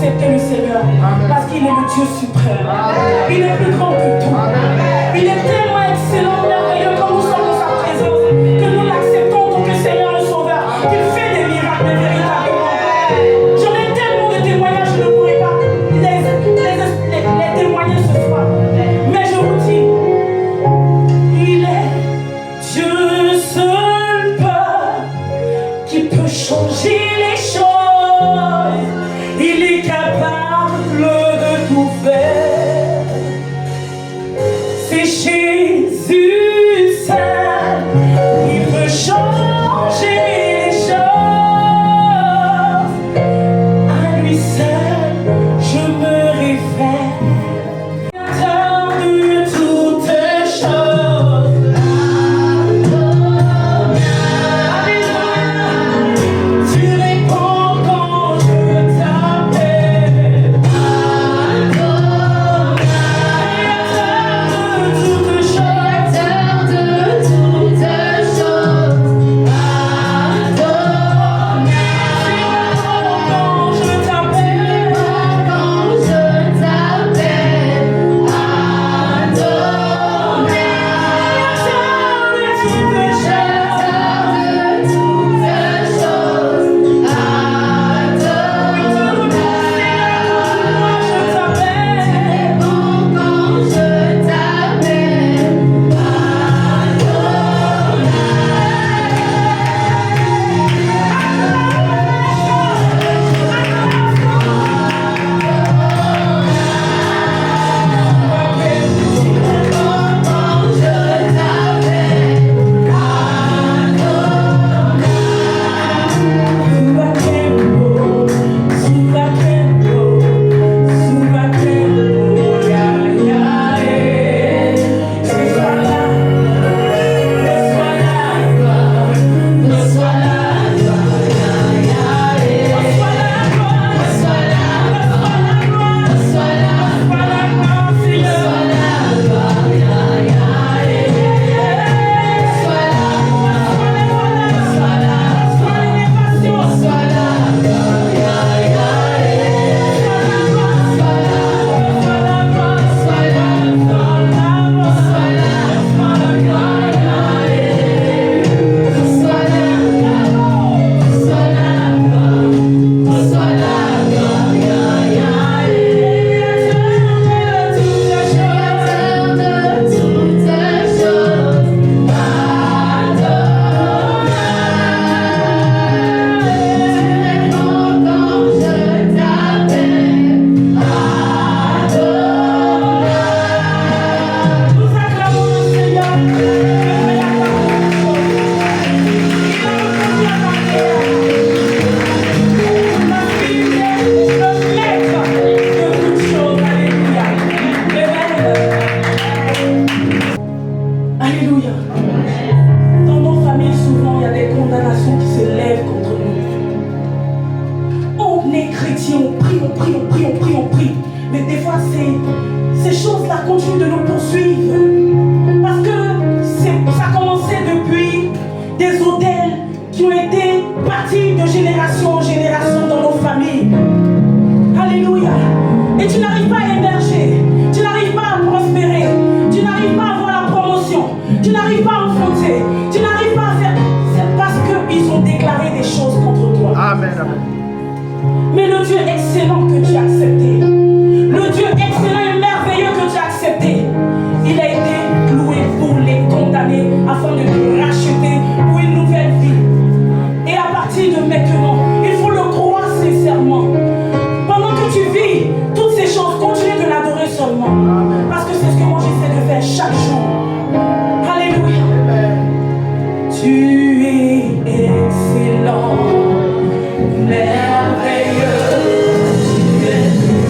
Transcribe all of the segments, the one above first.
accepter le Seigneur. Parce qu'il est le Dieu suprême. Il est plus grand que tout. Il est tellement excellent, merveilleux, quand nous sommes dans sa présence, que nous l'acceptons en tant que Seigneur le Sauveur. Il fait des miracles véritablement. J'en ai tellement de témoignages, je ne pourrais pas les témoigner ce soir. Mais je vous dis, il est Dieu seul qui peut changer les choses. Il est capable de tout faire. C'est Jésus seul qui peut changer les choses. À lui seul, je me réfère. Créateur de toutes choses. Tu réponds quand je t'appelle. Merveilleux, tu es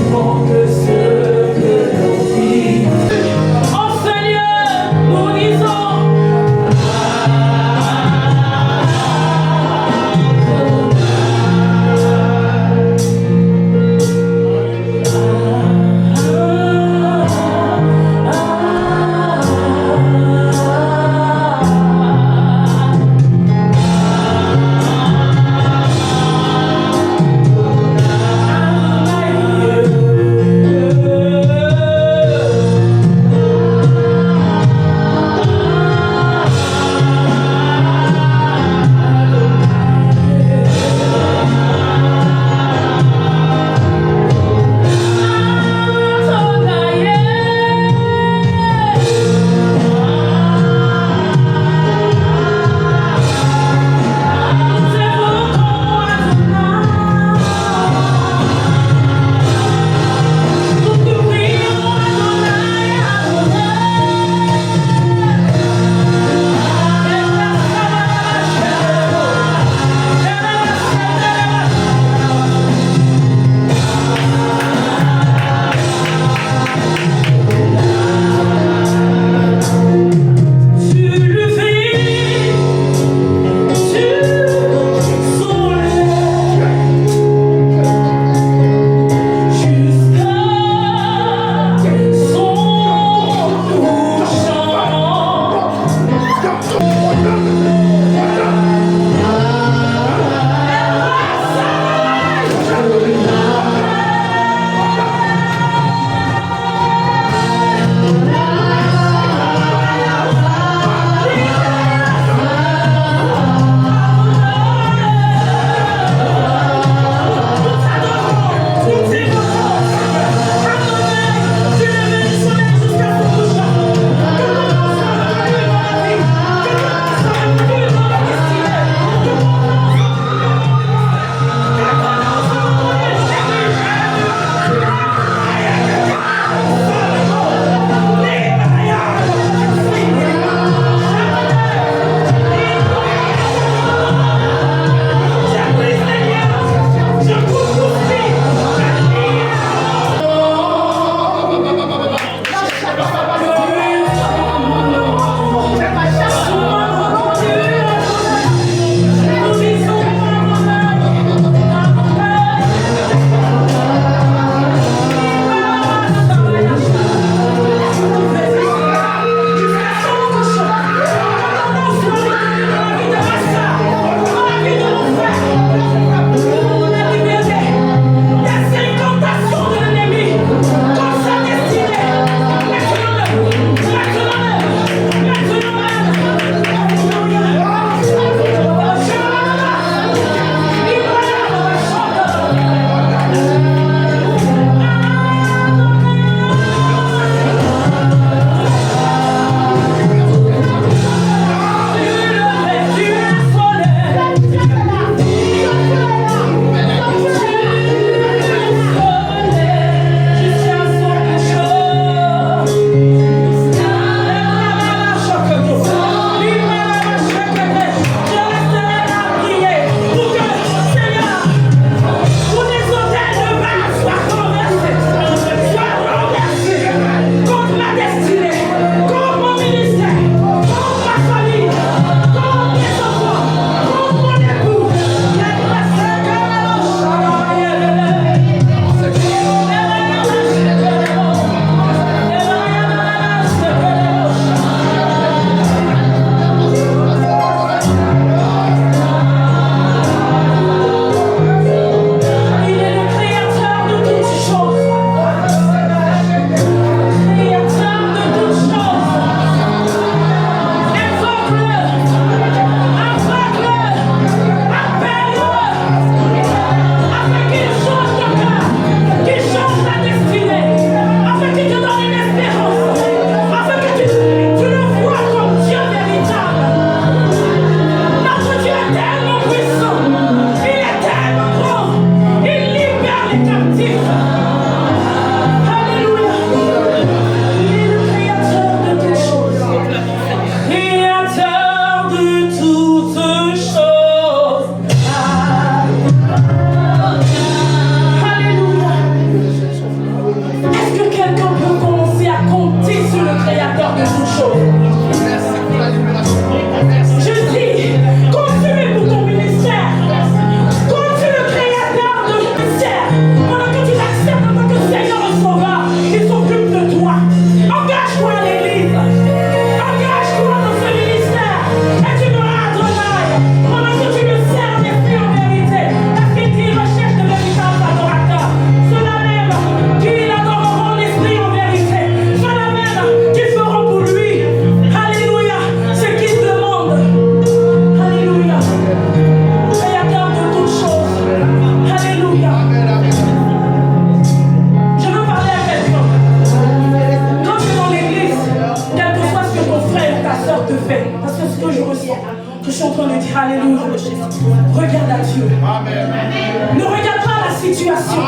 Ne regarde pas la situation.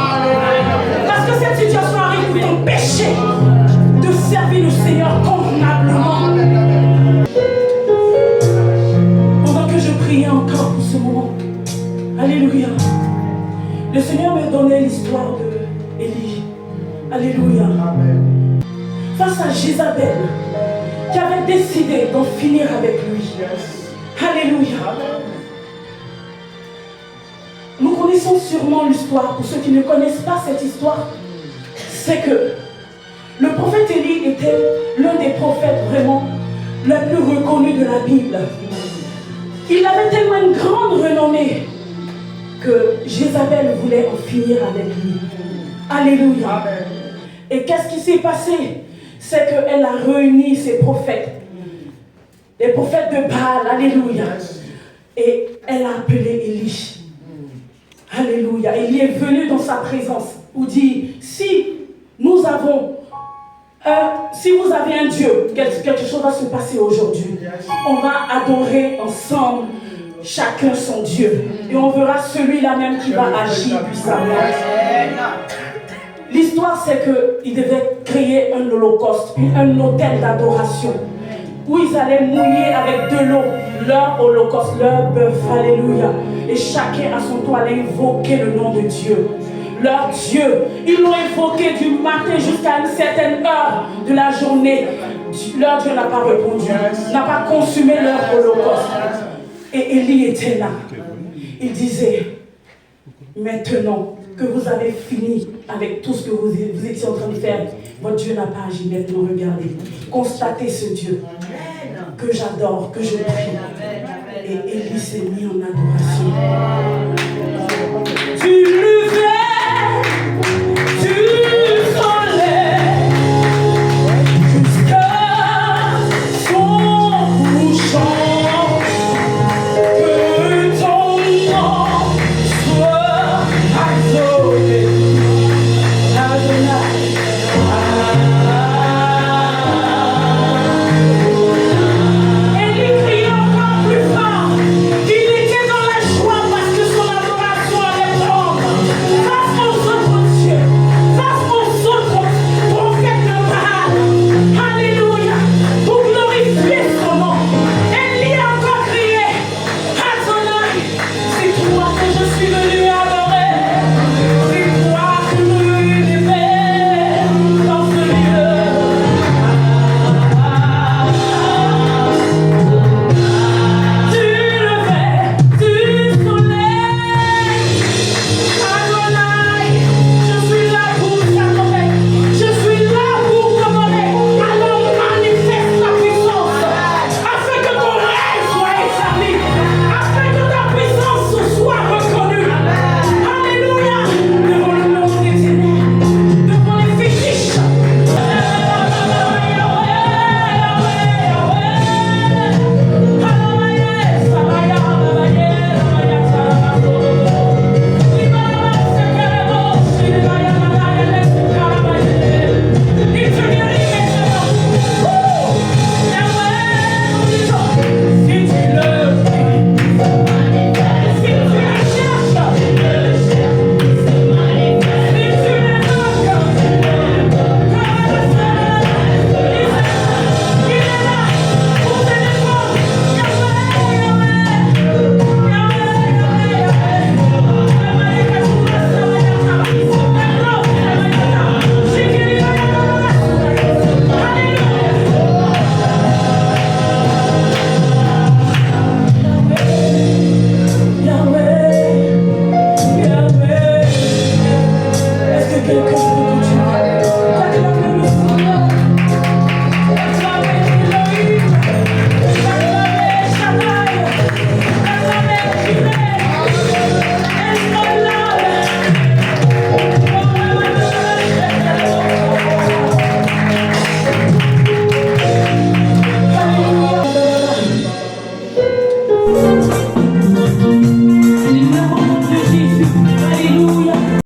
Parce que cette situation arrive pour t'empêcher de servir le Seigneur convenablement. Pendant que je priais encore pour ce moment, alléluia, le Seigneur me donnait l'histoire de Élie. Alléluia. Face à Jézabel, qui avait décidé d'en finir avec lui. Alléluia. Nous connaissons sûrement l'histoire. Pour ceux qui ne connaissent pas cette histoire, c'est que le prophète Élie était l'un des prophètes vraiment les plus reconnus de la Bible. Il avait tellement une grande renommée que Jézabel voulait en finir avec lui. Alléluia. Et qu'est-ce qui s'est passé? C'est qu'elle a réuni ses prophètes, les prophètes de Baal. Alléluia. Et elle a appelé Élie. Alléluia. Il est venu dans sa présence où dit, si nous avons si vous avez un Dieu, quelque chose va se passer aujourd'hui. On va adorer ensemble chacun son Dieu. Et on verra celui-là même qui va agir puissamment. L'histoire, c'est qu'ils devaient créer un holocauste, un autel d'adoration, où ils allaient mouiller avec de l'eau leur holocauste, leur bœuf. Alléluia. Et chacun à son tour allait invoquer le nom de Dieu. Leur Dieu. Ils l'ont invoqué du matin jusqu'à une certaine heure de la journée. Leur Dieu n'a pas répondu, n'a pas consumé leur holocauste. Et Élie était là. Il disait, maintenant que vous avez fini avec tout ce que vous étiez en train de faire, votre Dieu n'a pas agi. Maintenant, regardez. Constatez ce Dieu que j'adore, que je prie. Et Élie s'est mis en adoration.